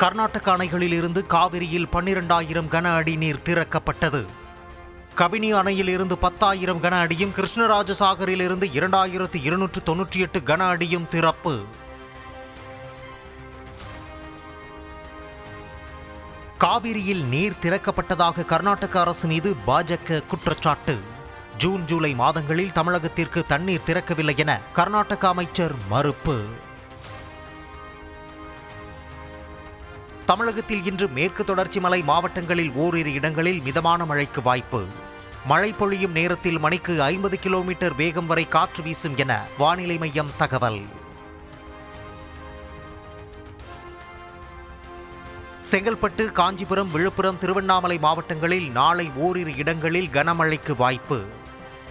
கர்நாடக அணைகளில் இருந்து காவிரியில் 12,000 கன அடி நீர் திறக்கப்பட்டது. கபினி அணையில் இருந்து 10,000 கன அடியும், கிருஷ்ணராஜசாகரில் இருந்து 2,298 கன அடியும் திறப்பு. காவிரியில் நீர் திறக்கப்பட்டதாக கர்நாடக அரசு மீது பாஜக குற்றச்சாட்டு. ஜூன் ஜூலை மாதங்களில் தமிழகத்திற்கு தண்ணீர் திறக்கவில்லை என கர்நாடக அமைச்சர் மறுப்பு. தமிழகத்தில் இன்று மேற்கு தொடர்ச்சி மலை மாவட்டங்களில் ஓரிரு இடங்களில் மிதமான மழைக்கு வாய்ப்பு. மழை பொழியும் நேரத்தில் மணிக்கு 50 கிலோமீட்டர் வேகம் வரை காற்று வீசும் என வானிலை மையம் தகவல். செங்கல்பட்டு, காஞ்சிபுரம், விழுப்புரம், திருவண்ணாமலை மாவட்டங்களில் நாளை ஓரிரு இடங்களில் கனமழைக்கு வாய்ப்பு.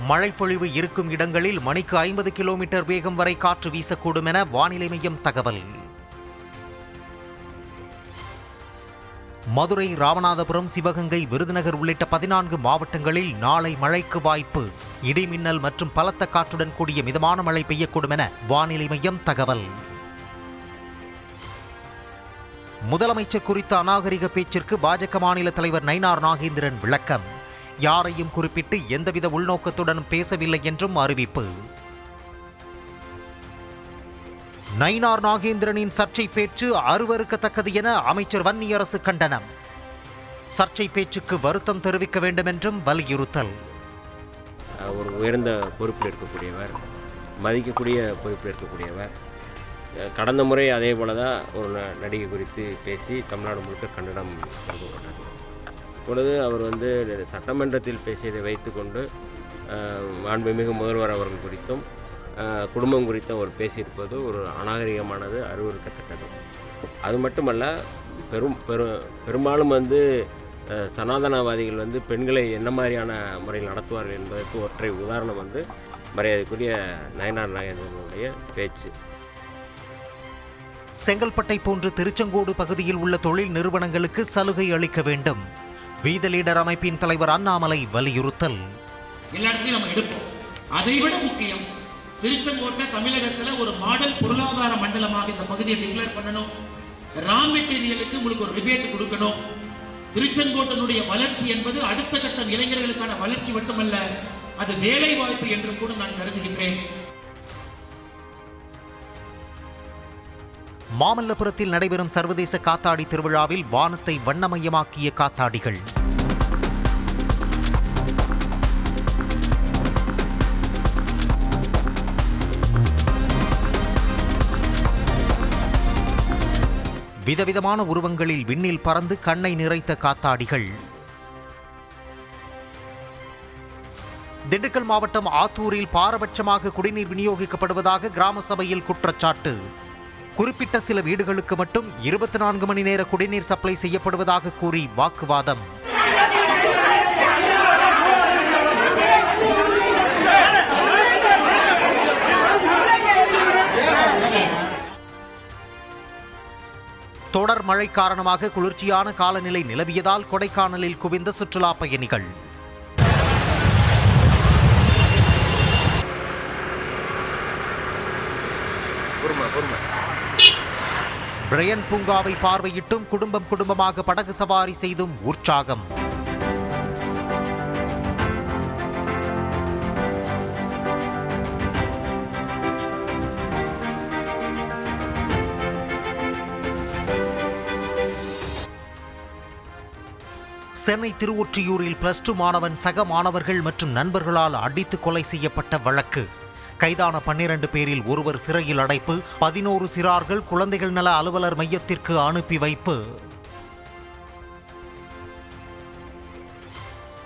மழைப்பொழிவு இருக்கும் இடங்களில் மணிக்கு 50 கிலோமீட்டர் வேகம் வரை காற்று வீசக்கூடும் என வானிலை மையம் தகவல். மதுரை, ராமநாதபுரம், சிவகங்கை, விருதுநகர் உள்ளிட்ட 14 மாவட்டங்களில் நாளை மழைக்கு வாய்ப்பு. இடி மின்னல் மற்றும் பலத்த காற்றுடன் கூடிய மிதமான மழை பெய்யக்கூடும் என வானிலை மையம் தகவல். முதலமைச்சர் குறித்த அநாகரிக பேச்சிற்கு பாஜக மாநில தலைவர் நயினார் நாகேந்திரன் விளக்கம். யாரையும் குறிப்பிட்டு எந்தவித உள்நோக்கத்துடனும் பேசவில்லை என்றும் அறிவிப்பு. நயினார் நாகேந்திரனின் சர்ச்சை பேச்சு அருவருக்கத்தக்கது என அமைச்சர் வன்னியரசு கண்டனம். சர்ச்சை பேச்சுக்கு வருத்தம் தெரிவிக்க வேண்டும் என்றும் வலியுறுத்தல். ஒரு உயர்ந்த பொறுப்பில் இருக்கக்கூடியவர், மதிக்கக்கூடிய பொறுப்பில் இருக்கக்கூடியவர். கடந்த முறை அதே போல தான் ஒரு நடிகை குறித்து பேசி தமிழ்நாடு முழுக்க கண்டனம் கொடுக்கப்பட்டார். இப்பொழுது அவர் சட்டமன்றத்தில் பேசியதை வைத்துக்கொண்டு மாண்புமிகு முதல்வர் அவர்கள் குறித்தும் குடும்பம் குறித்து அவர் பேசியிருப்பது ஒரு அநாகரிகமானது, அறிவுறுத்தத்தக்கது. அது மட்டுமல்ல, பெரும்பாலும் சனாதனவாதிகள் பெண்களை என்ன மாதிரியான முறையில் நடத்துவார்கள் என்பதற்கு ஒற்றை உதாரணம் மரியாதைக்குரிய நயினார் நாகேந்திரனுடைய பேச்சு. செங்கல்பட்டை போன்று திருச்செங்கோடு பகுதியில் உள்ள தொழில் நிறுவனங்களுக்கு சலுகை அளிக்க வேண்டும். வீத லீடர் அமைப்பின் தலைவர் அண்ணாமலை வலியுறுத்தல். எல்லா இடத்தையும் நம்ம எடுப்போம். அதைவிட முக்கியம், திருச்செங்கோட்டை தமிழகத்தில் ஒரு மாடல் பொருளாதார மண்டலமாக இந்த பகுதியை டிக்ளேர் பண்ணணும். ரா மெட்டீரியலுக்கு உங்களுக்கு ஒரு ரிபேட் கொடுக்கணும். திருச்செங்கோட்டனுடைய வளர்ச்சி என்பது அடுத்த கட்டம் இளைஞர்களுக்கான வளர்ச்சி மட்டுமல்ல, அது வேலை வாய்ப்பு என்று கூட நான் கருதுகின்றேன். மாமல்லபுரத்தில் நடைபெறும் சர்வதேச காத்தாடி திருவிழாவில் வானத்தை வண்ணமயமாக்கிய காத்தாடிகள். விதவிதமான உருவங்களில் விண்ணில் பறந்து கண்ணை நிறைத்த காத்தாடிகள். திண்டுக்கல் மாவட்டம் ஆத்தூரில் பாரபட்சமாக குடிநீர் விநியோகிக்கப்படுவதாக கிராம சபையில் குற்றச்சாட்டு. குறிப்பிட்ட சில வீடுகளுக்கு மட்டும் 24 மணி நேர குடிநீர் சப்ளை செய்யப்படுவதாக கூறி வாக்குவாதம். தொடர் மழை காரணமாக குளிர்ச்சியான காலநிலை நிலவியதால் கொடைக்கானலில் குவிந்த சுற்றுலா பயணிகள். பிரையன் பூங்காவை பார்வையிட்டும் குடும்பமாக படகு சவாரி செய்தும் உற்சாகம். சென்னை திருவொற்றியூரில் +2 மாணவன் சக மாணவர்கள் மற்றும் நண்பர்களால் அடித்து கொலை செய்யப்பட்ட வழக்கு. கைதான 12 பேரில் ஒருவர் சிறையில் அடைப்பு. 11 சிறார்கள் குழந்தைகள் நல அலுவலர் மையத்திற்கு அனுப்பி வைப்பு.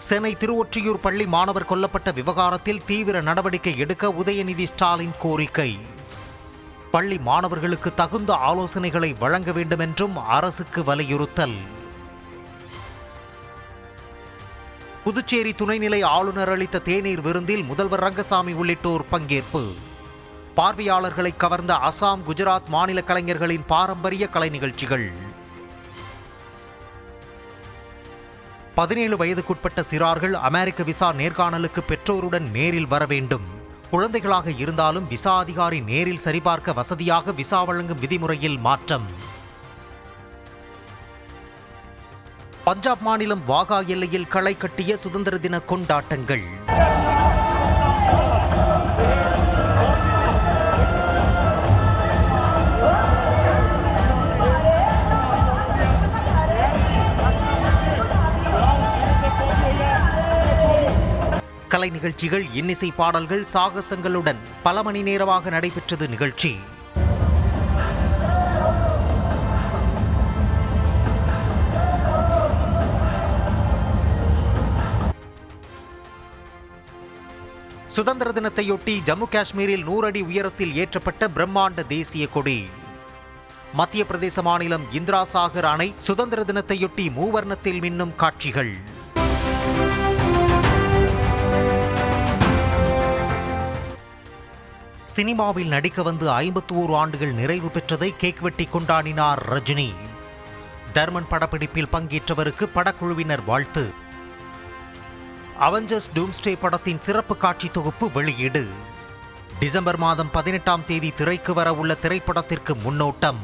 சென்னை திருவொற்றியூர் பள்ளி மாணவர் கொல்லப்பட்ட விவகாரத்தில் தீவிர நடவடிக்கை எடுக்க உதயநிதி ஸ்டாலின் கோரிக்கை. பள்ளி மாணவர்களுக்கு தகுந்த ஆலோசனைகளை வழங்க வேண்டும் என்றும் அரசுக்கு வலியுறுத்தல். புதுச்சேரி துணைநிலை ஆளுநர் அளித்த தேநீர் விருந்தில் முதல்வர் ரங்கசாமி உள்ளிட்டோர் பங்கேற்பு. பார்வையாளர்களை கவர்ந்த அசாம், குஜராத் மாநில கலைஞர்களின் பாரம்பரிய கலை நிகழ்ச்சிகள். 17 வயதுக்குட்பட்ட சிறார்கள் அமெரிக்க விசா நேர்காணலுக்கு பெற்றோருடன் நேரில் வர வேண்டும். குழந்தைகளாக இருந்தாலும் விசா அதிகாரி நேரில் சரிபார்க்க வசதியாக விசா வழங்கும் விதிமுறையில் மாற்றம். பஞ்சாப் மாநிலம் வாகா எல்லையில் களை கட்டிய சுதந்திர தின கொண்டாட்டங்கள். கலை நிகழ்ச்சிகள், இன்னிசை பாடல்கள், சாகசங்களுடன் பல மணி நேரமாக நடைபெற்றது நிகழ்ச்சி. சுதந்திர தினத்தையொட்டி ஜம்மு காஷ்மீரில் 100 அடி உயரத்தில் ஏற்றப்பட்ட பிரம்மாண்ட தேசிய கொடி. மத்திய பிரதேச மாநிலம் இந்திரா சாகர் அணை சுதந்திர தினத்தையொட்டி மூவர்ணத்தில் மின்னும் காட்சிகள். சினிமாவில் நடிக்க வந்து 51 ஆண்டுகள் நிறைவு பெற்றதை கேக் வெட்டி கொண்டாடினார் ரஜினி. தர்மன் படப்பிடிப்பில் பங்கேற்றவருக்கு படக்குழுவினர் வாழ்த்து. அவெஞ்சர்ஸ் டூம்ஸ்டே படத்தின் சிறப்பு காட்சி தொகுப்பு வெளியீடு. டிசம்பர் மாதம் 18ஆம் தேதி திரைக்கு வர உள்ள திரைப்படத்திற்கு முன்னோட்டம்.